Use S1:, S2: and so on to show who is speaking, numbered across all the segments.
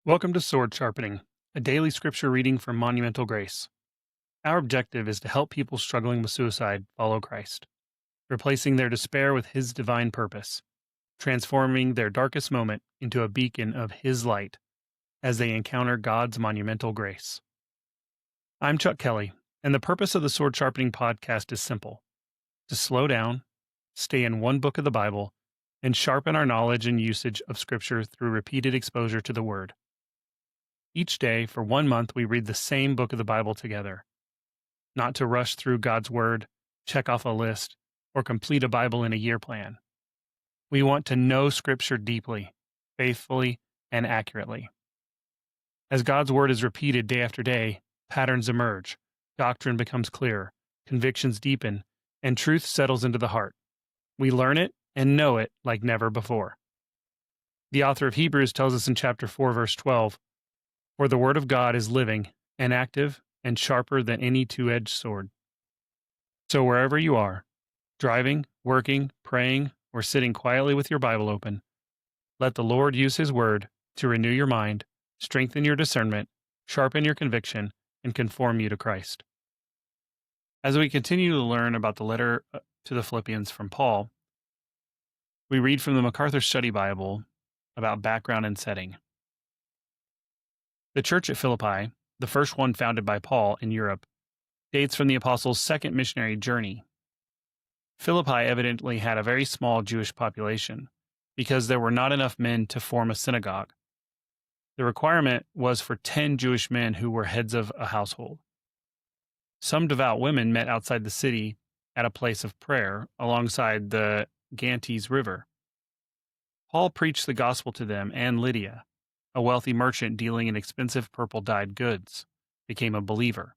S1: Welcome to Sword Sharpening, a daily scripture reading from Monumental Grace. Our objective is to help people struggling with suicide follow Christ, replacing their despair with His divine purpose, transforming their darkest moment into a beacon of His light as they encounter God's monumental grace. I'm Chuck Kelly, and the purpose of the Sword Sharpening podcast is simple: to slow down, stay in one book of the Bible, and sharpen our knowledge and usage of Scripture through repeated exposure to the Word. Each day, for 1 month, we read the same book of the Bible together. Not to rush through God's Word, check off a list, or complete a Bible in a year plan. We want to know Scripture deeply, faithfully, and accurately. As God's Word is repeated day after day, patterns emerge, doctrine becomes clearer, convictions deepen, and truth settles into the heart. We learn it and know it like never before. The author of Hebrews tells us in chapter 4, verse 12, "For the word of God is living and active and sharper than any two-edged sword." So wherever you are, driving, working, praying, or sitting quietly with your Bible open, let the Lord use His word to renew your mind, strengthen your discernment, sharpen your conviction, and conform you to Christ. As we continue to learn about the letter to the Philippians from Paul, we read from the MacArthur Study Bible about background and setting. The church at Philippi, the first one founded by Paul in Europe, dates from the apostles' second missionary journey. Philippi evidently had a very small Jewish population because there were not enough men to form a synagogue. The requirement was for 10 Jewish men who were heads of a household. Some devout women met outside the city at a place of prayer alongside the Ganges River. Paul preached the gospel to them, and Lydia, a wealthy merchant dealing in expensive purple-dyed goods, became a believer.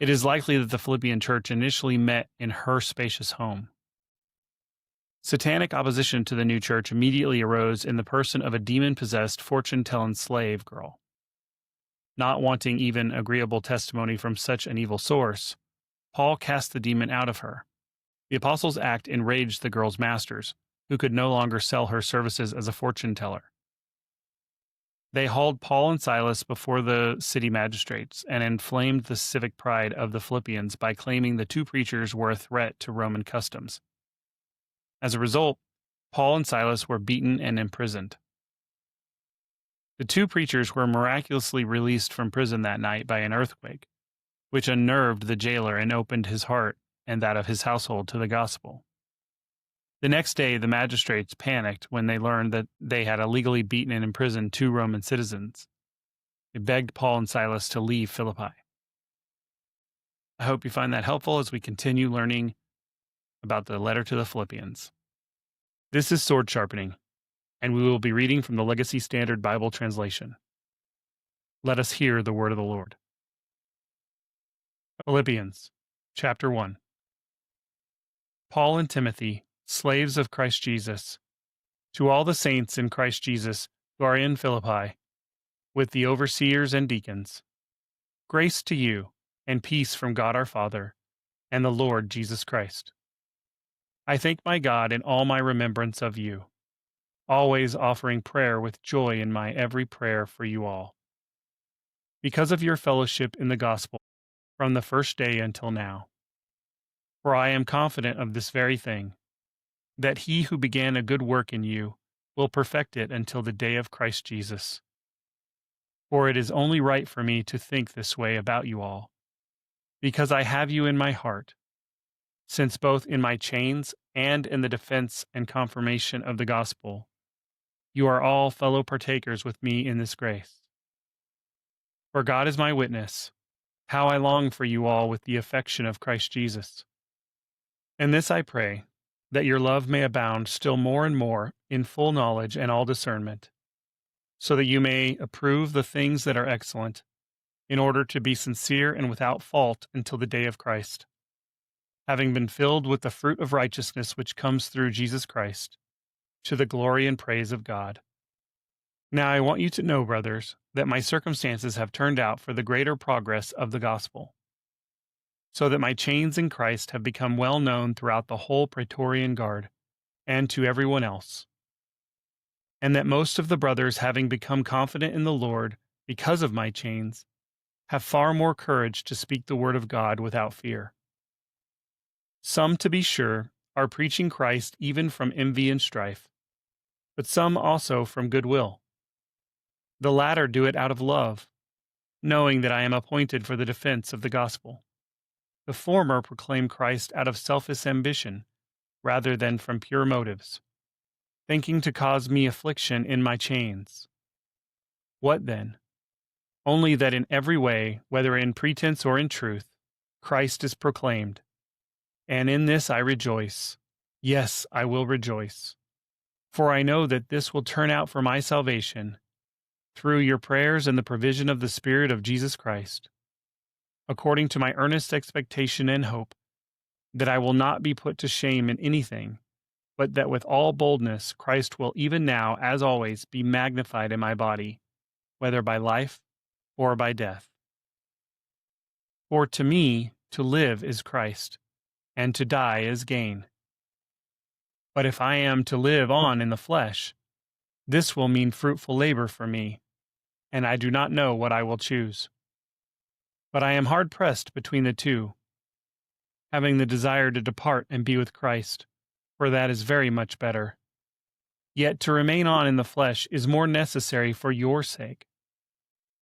S1: It is likely that the Philippian church initially met in her spacious home. Satanic opposition to the new church immediately arose in the person of a demon-possessed fortune-telling slave girl. Not wanting even agreeable testimony from such an evil source, Paul cast the demon out of her. The apostles' act enraged the girl's masters, who could no longer sell her services as a fortune-teller. They hauled Paul and Silas before the city magistrates and inflamed the civic pride of the Philippians by claiming the two preachers were a threat to Roman customs. As a result, Paul and Silas were beaten and imprisoned. The two preachers were miraculously released from prison that night by an earthquake, which unnerved the jailer and opened his heart and that of his household to the gospel. The next day, the magistrates panicked when they learned that they had illegally beaten and imprisoned 2 Roman citizens. They begged Paul and Silas to leave Philippi. I hope you find that helpful as we continue learning about the letter to the Philippians. This is Sword Sharpening, and we will be reading from the Legacy Standard Bible Translation. Let us hear the word of the Lord. Philippians, chapter 1. Paul and Timothy, slaves of Christ Jesus, to all the saints in Christ Jesus who are in Philippi, with the overseers and deacons, grace to you and peace from God our Father and the Lord Jesus Christ. I thank my God in all my remembrance of you, always offering prayer with joy in my every prayer for you all, because of your fellowship in the gospel from the first day until now. For I am confident of this very thing, that he who began a good work in you will perfect it until the day of Christ Jesus. For it is only right for me to think this way about you all, because I have you in my heart, since both in my chains and in the defense and confirmation of the gospel, you are all fellow partakers with me in this grace. For God is my witness, how I long for you all with the affection of Christ Jesus. And this I pray, that your love may abound still more and more in full knowledge and all discernment, so that you may approve the things that are excellent, in order to be sincere and without fault until the day of Christ, having been filled with the fruit of righteousness which comes through Jesus Christ, to the glory and praise of God. Now I want you to know, brothers, that my circumstances have turned out for the greater progress of the gospel, so that my chains in Christ have become well known throughout the whole Praetorian Guard, and to everyone else. and that most of the brothers, having become confident in the Lord because of my chains, have far more courage to speak the word of God without fear. Some, to be sure, are preaching Christ even from envy and strife, but some also from goodwill. The latter do it out of love, knowing that I am appointed for the defense of the gospel. The former proclaim Christ out of selfish ambition, rather than from pure motives, thinking to cause me affliction in my chains. What then? Only that in every way, whether in pretense or in truth, Christ is proclaimed. And in this I rejoice. Yes, I will rejoice. For I know that this will turn out for my salvation, through your prayers and the provision of the Spirit of Jesus Christ, according to my earnest expectation and hope, that I will not be put to shame in anything, but that with all boldness Christ will even now, as always, be magnified in my body, whether by life or by death. For to me, to live is Christ, and to die is gain. But if I am to live on in the flesh, this will mean fruitful labor for me, and I do not know what I will choose. But I am hard pressed between the two, having the desire to depart and be with Christ, for that is very much better. Yet to remain on in the flesh is more necessary for your sake.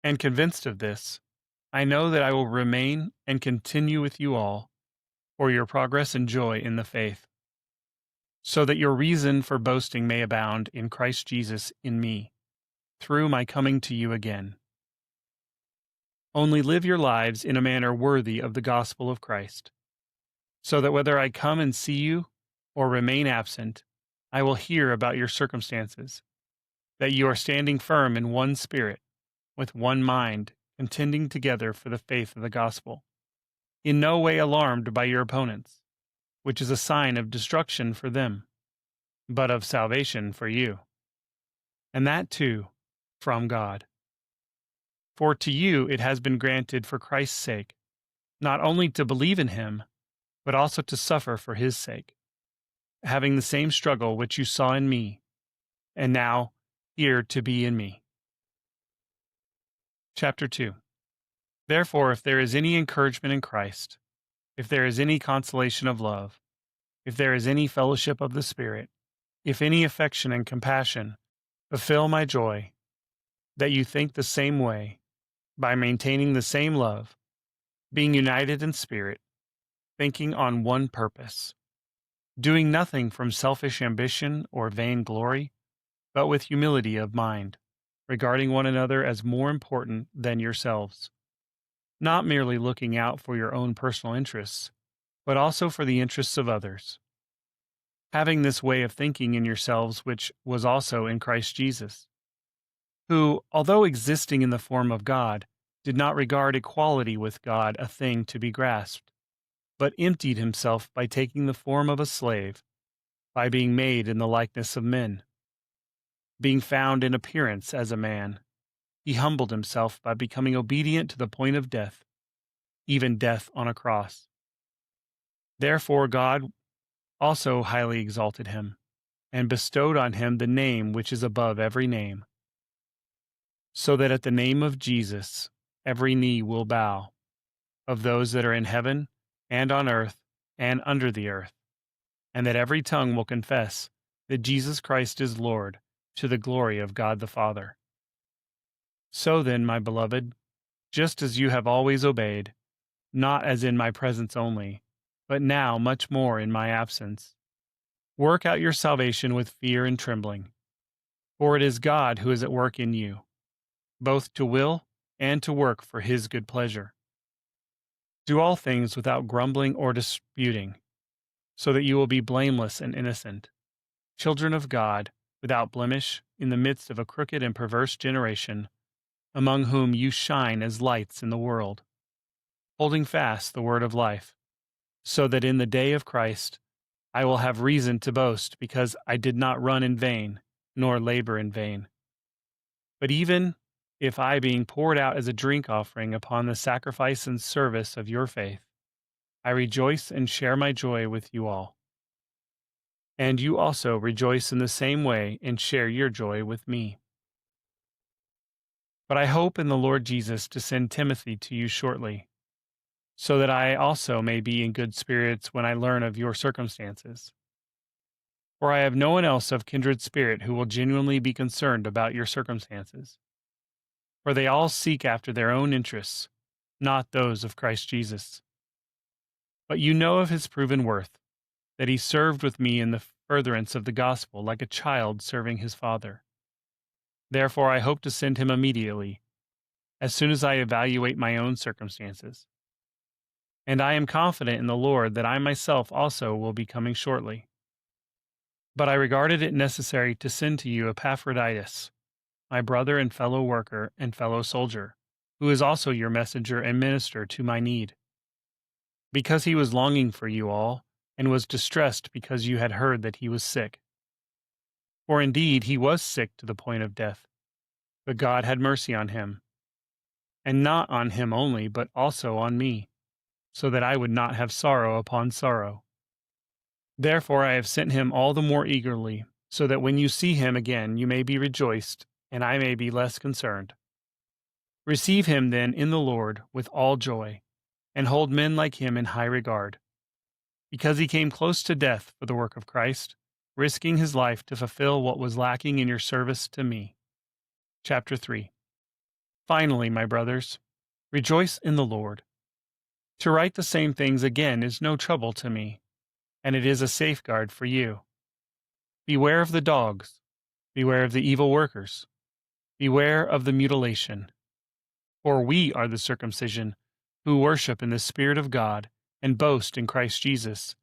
S1: And convinced of this, I know that I will remain and continue with you all, for your progress and joy in the faith, so that your reason for boasting may abound in Christ Jesus in me, through my coming to you again. Only live your lives in a manner worthy of the gospel of Christ, so that whether I come and see you or remain absent, I will hear about your circumstances, that you are standing firm in one spirit, with one mind, contending together for the faith of the gospel, in no way alarmed by your opponents, which is a sign of destruction for them, but of salvation for you, and that too from God. For to you it has been granted for Christ's sake, not only to believe in him, but also to suffer for his sake, having the same struggle which you saw in me, and now here to be in me. Chapter 2. Therefore, if there is any encouragement in Christ, if there is any consolation of love, if there is any fellowship of the Spirit, if any affection and compassion, fulfill my joy, that you think the same way, by maintaining the same love, being united in spirit, thinking on one purpose, doing nothing from selfish ambition or vain glory, but with humility of mind, regarding one another as more important than yourselves, not merely looking out for your own personal interests, but also for the interests of others, having this way of thinking in yourselves which was also in Christ Jesus, who, although existing in the form of God, did not regard equality with God a thing to be grasped, but emptied himself by taking the form of a slave, by being made in the likeness of men. Being found in appearance as a man, he humbled himself by becoming obedient to the point of death, even death on a cross. Therefore God also highly exalted him, and bestowed on him the name which is above every name, so that at the name of Jesus every knee will bow, of those that are in heaven, and on earth, and under the earth, and that every tongue will confess that Jesus Christ is Lord, to the glory of God the Father. So then, my beloved, just as you have always obeyed, not as in my presence only, but now much more in my absence, work out your salvation with fear and trembling, for it is God who is at work in you, both to will and to work for his good pleasure. Do all things without grumbling or disputing, so that you will be blameless and innocent, children of God, without blemish, in the midst of a crooked and perverse generation, among whom you shine as lights in the world, holding fast the word of life, so that in the day of Christ I will have reason to boast, because I did not run in vain, nor labor in vain. But even if I, being poured out as a drink offering upon the sacrifice and service of your faith, I rejoice and share my joy with you all. and you also rejoice in the same way and share your joy with me. But I hope in the Lord Jesus to send Timothy to you shortly, so that I also may be in good spirits when I learn of your circumstances. For I have no one else of kindred spirit who will genuinely be concerned about your circumstances. For they all seek after their own interests, not those of Christ Jesus. But you know of his proven worth, that he served with me in the furtherance of the gospel like a child serving his father. Therefore I hope to send him immediately, as soon as I evaluate my own circumstances. And I am confident in the Lord that I myself also will be coming shortly. But I regarded it necessary to send to you Epaphroditus, my brother and fellow worker and fellow soldier, who is also your messenger and minister to my need, because he was longing for you all, and was distressed because you had heard that he was sick. For indeed he was sick to the point of death, but God had mercy on him, and not on him only, but also on me, so that I would not have sorrow upon sorrow. Therefore I have sent him all the more eagerly, so that when you see him again you may be rejoiced, and I may be less concerned. Receive him then in the Lord with all joy, and hold men like him in high regard, because he came close to death for the work of Christ, risking his life to fulfill what was lacking in your service to me. Chapter 3. Finally, my brothers, rejoice in the Lord. To write the same things again is no trouble to me, and it is a safeguard for you. Beware of the dogs, beware of the evil workers, beware of the mutilation. For we are the circumcision, who worship in the Spirit of God, and boast in Christ Jesus,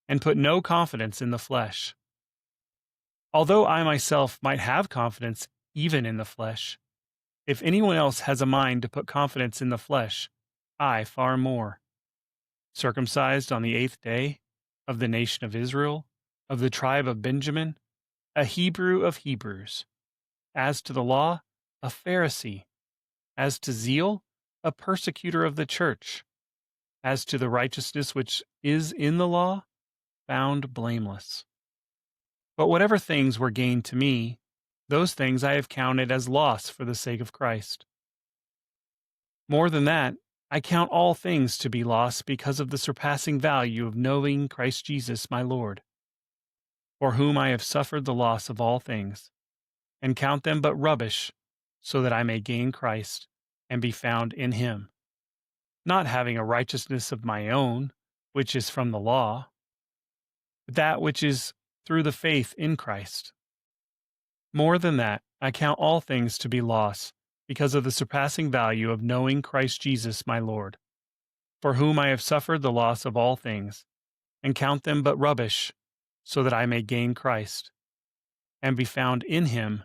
S1: and put no confidence in the flesh. Although I myself might have confidence even in the flesh, if anyone else has a mind to put confidence in the flesh, I far more. Circumcised on the 8th day, of the nation of Israel, of the tribe of Benjamin, a Hebrew of Hebrews. As to the law, a Pharisee. As to zeal, a persecutor of the church. As to the righteousness which is in the law, found blameless. But whatever things were gained to me, those things I have counted as loss for the sake of Christ. More than that, I count all things to be loss because of the surpassing value of knowing Christ Jesus my Lord, for whom I have suffered the loss of all things, and count them but rubbish, so that I may gain Christ, and be found in him, not having a righteousness of my own, which is from the law, but that which is through the faith in Christ. More than that, I count all things to be loss, because of the surpassing value of knowing Christ Jesus my Lord, for whom I have suffered the loss of all things, and count them but rubbish, so that I may gain Christ, and be found in him,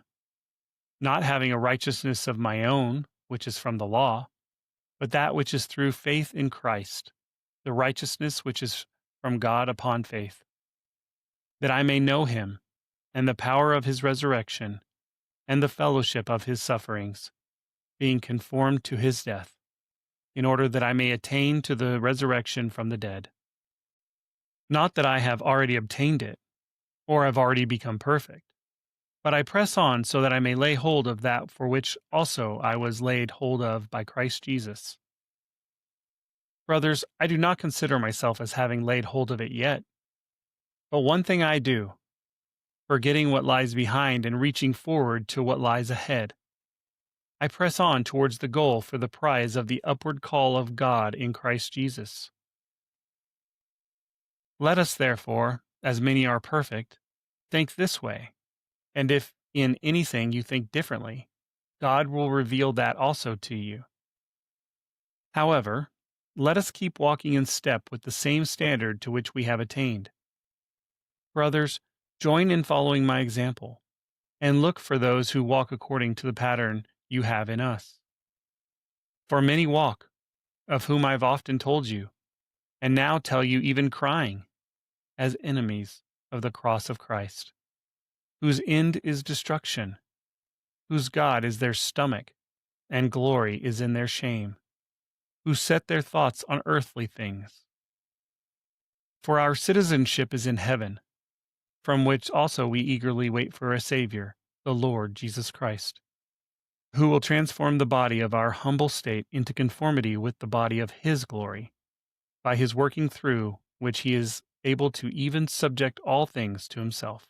S1: not having a righteousness of my own, which is from the law, but that which is through faith in Christ, the righteousness which is from God upon faith, that I may know him, and the power of his resurrection, and the fellowship of his sufferings, being conformed to his death, in order that I may attain to the resurrection from the dead. Not that I have already obtained it, or have already become perfect, but I press on so that I may lay hold of that for which also I was laid hold of by Christ Jesus. Brothers, I do not consider myself as having laid hold of it yet, but one thing I do, forgetting what lies behind and reaching forward to what lies ahead. I press on towards the goal for the prize of the upward call of God in Christ Jesus. Let us therefore, as many are perfect, think this way, and if in anything you think differently, God will reveal that also to you. However, let us keep walking in step with the same standard to which we have attained. Brothers, join in following my example, and look for those who walk according to the pattern you have in us. For many walk, of whom I have often told you, and now tell you even crying, as enemies of the cross of Christ, whose end is destruction, whose God is their stomach, and glory is in their shame, who set their thoughts on earthly things. For our citizenship is in heaven, from which also we eagerly wait for a Savior, the Lord Jesus Christ, who will transform the body of our humble state into conformity with the body of His glory, by His working through which He is able to even subject all things to Himself.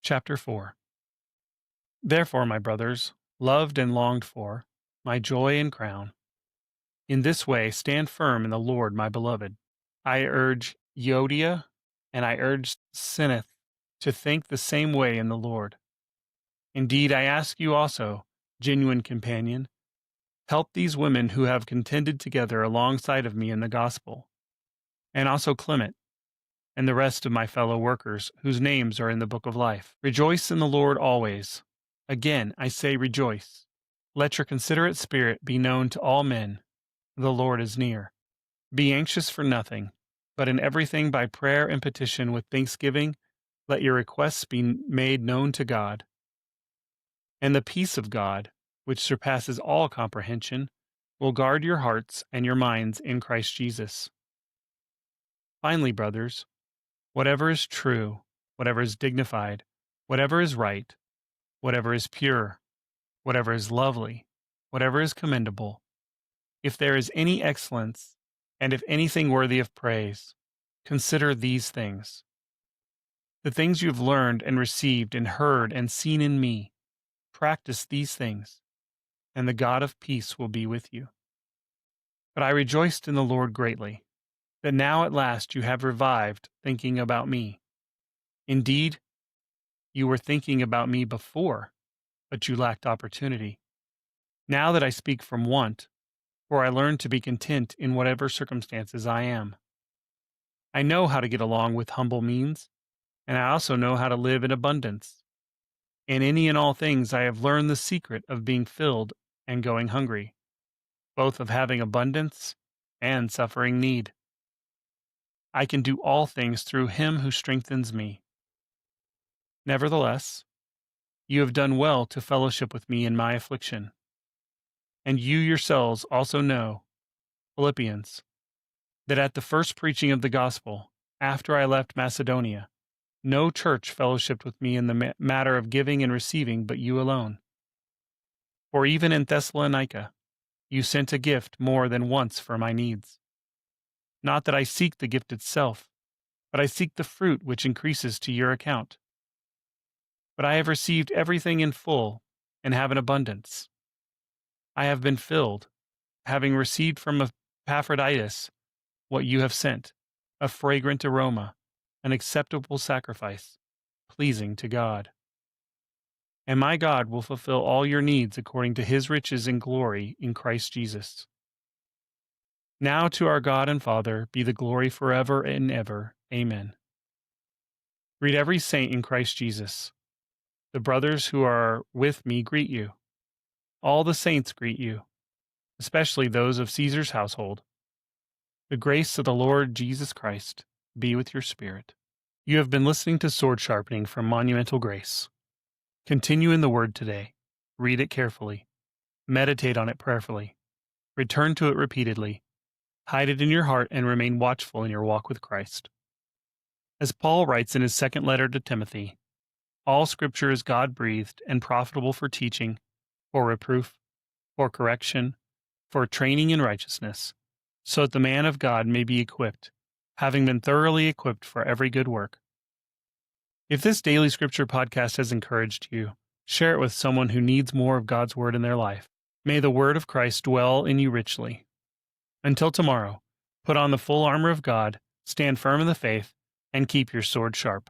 S1: Chapter 4. Therefore, my brothers, loved and longed for, my joy and crown, in this way stand firm in the Lord, my beloved. I urge Euodia and I urge Syntyche to think the same way in the Lord. Indeed, I ask you also, genuine companion, help these women who have contended together alongside of me in the gospel, and also Clement, and the rest of my fellow workers, whose names are in the book of life. Rejoice in the Lord always. Again, I say rejoice. Let your considerate spirit be known to all men. The Lord is near. Be anxious for nothing, but in everything by prayer and petition with thanksgiving, let your requests be made known to God. And the peace of God, which surpasses all comprehension, will guard your hearts and your minds in Christ Jesus. Finally, brothers, whatever is true, whatever is dignified, whatever is right, whatever is pure, whatever is lovely, whatever is commendable, if there is any excellence, and if anything worthy of praise, consider these things. The things you have learned and received and heard and seen in me, practice these things, and the God of peace will be with you. But I rejoiced in the Lord greatly, that now at last you have revived thinking about me. Indeed, you were thinking about me before, but you lacked opportunity. Now that I speak from want, for I learned to be content in whatever circumstances I am. I know how to get along with humble means, and I also know how to live in abundance. In any and all things I have learned the secret of being filled and going hungry, both of having abundance and suffering need. I can do all things through Him who strengthens me. Nevertheless, you have done well to fellowship with me in my affliction. And you yourselves also know, Philippians, that at the first preaching of the gospel, after I left Macedonia, no church fellowshipped with me in the matter of giving and receiving but you alone. For even in Thessalonica, you sent a gift more than once for my needs. Not that I seek the gift itself, but I seek the fruit which increases to your account. But I have received everything in full and have an abundance. I have been filled, having received from Epaphroditus what you have sent, a fragrant aroma, an acceptable sacrifice, pleasing to God. And my God will fulfill all your needs according to His riches in glory in Christ Jesus. Now to our God and Father be the glory forever and ever. Amen. Greet every saint in Christ Jesus. The brothers who are with me greet you. All the saints greet you, especially those of Caesar's household. The grace of the Lord Jesus Christ be with your spirit. You have been listening to Sword Sharpening from Monumental Grace. Continue in the Word today. Read it carefully. Meditate on it prayerfully. Return to it repeatedly. Hide it in your heart and remain watchful in your walk with Christ. As Paul writes in his second letter to Timothy, all Scripture is God-breathed and profitable for teaching, for reproof, for correction, for training in righteousness, so that the man of God may be equipped, having been thoroughly equipped for every good work. If this daily Scripture podcast has encouraged you, share it with someone who needs more of God's Word in their life. May the Word of Christ dwell in you richly. Until tomorrow, put on the full armor of God, stand firm in the faith, and keep your sword sharp.